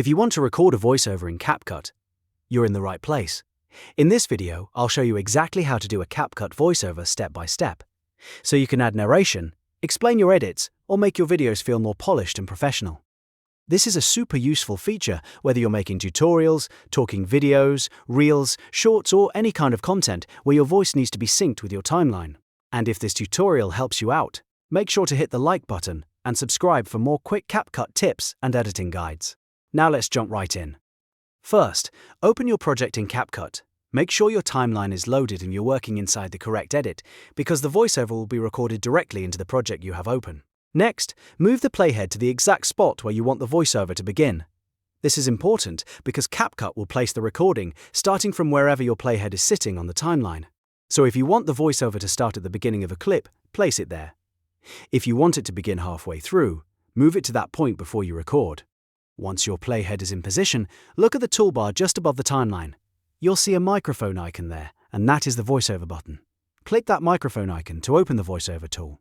If you want to record a voiceover in CapCut, you're in the right place. In this video, I'll show you exactly how to do a CapCut voiceover step by step, so you can add narration, explain your edits, or make your videos feel more polished and professional. This is a super useful feature whether you're making tutorials, talking videos, reels, shorts, or any kind of content where your voice needs to be synced with your timeline. And if this tutorial helps you out, make sure to hit the like button and subscribe for more quick CapCut tips and editing guides. Now let's jump right in. First, open your project in CapCut. Make sure your timeline is loaded and you're working inside the correct edit, because the voiceover will be recorded directly into the project you have open. Next, move the playhead to the exact spot where you want the voiceover to begin. This is important because CapCut will place the recording starting from wherever your playhead is sitting on the timeline. So if you want the voiceover to start at the beginning of a clip, place it there. If you want it to begin halfway through, move it to that point before you record. Once your playhead is in position, look at the toolbar just above the timeline. You'll see a microphone icon there, and that is the voiceover button. Click that microphone icon to open the voiceover tool.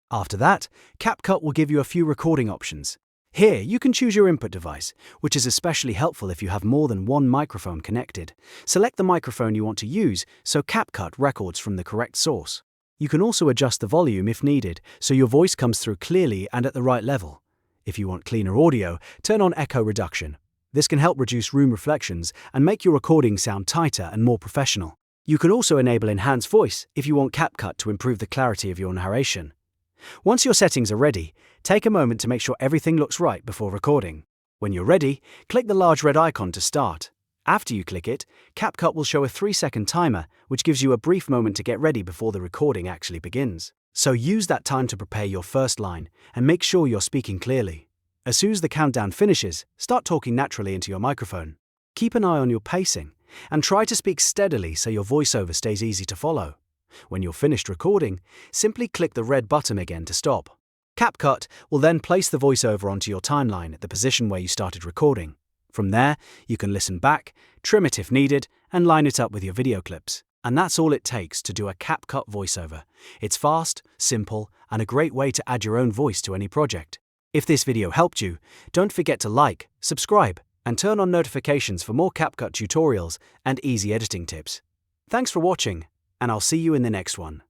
After that, CapCut will give you a few recording options. Here, you can choose your input device, which is especially helpful if you have more than one microphone connected. Select the microphone you want to use so CapCut records from the correct source. You can also adjust the volume if needed, so your voice comes through clearly and at the right level. If you want cleaner audio, turn on echo reduction. This can help reduce room reflections and make your recording sound tighter and more professional. You can also enable enhanced voice if you want CapCut to improve the clarity of your narration. Once your settings are ready, take a moment to make sure everything looks right before recording. When you're ready, click the large red icon to start. After you click it, CapCut will show a 3-second timer, which gives you a brief moment to get ready before the recording actually begins. So use that time to prepare your first line and make sure you're speaking clearly. As soon as the countdown finishes, start talking naturally into your microphone. Keep an eye on your pacing and try to speak steadily so your voiceover stays easy to follow. When you're finished recording, simply click the red button again to stop. CapCut will then place the voiceover onto your timeline at the position where you started recording. From there, you can listen back, trim it if needed, and line it up with your video clips. And that's all it takes to do a CapCut voiceover. It's fast, simple, and a great way to add your own voice to any project. If this video helped you, don't forget to like, subscribe, and turn on notifications for more CapCut tutorials and easy editing tips. Thanks for watching, and I'll see you in the next one.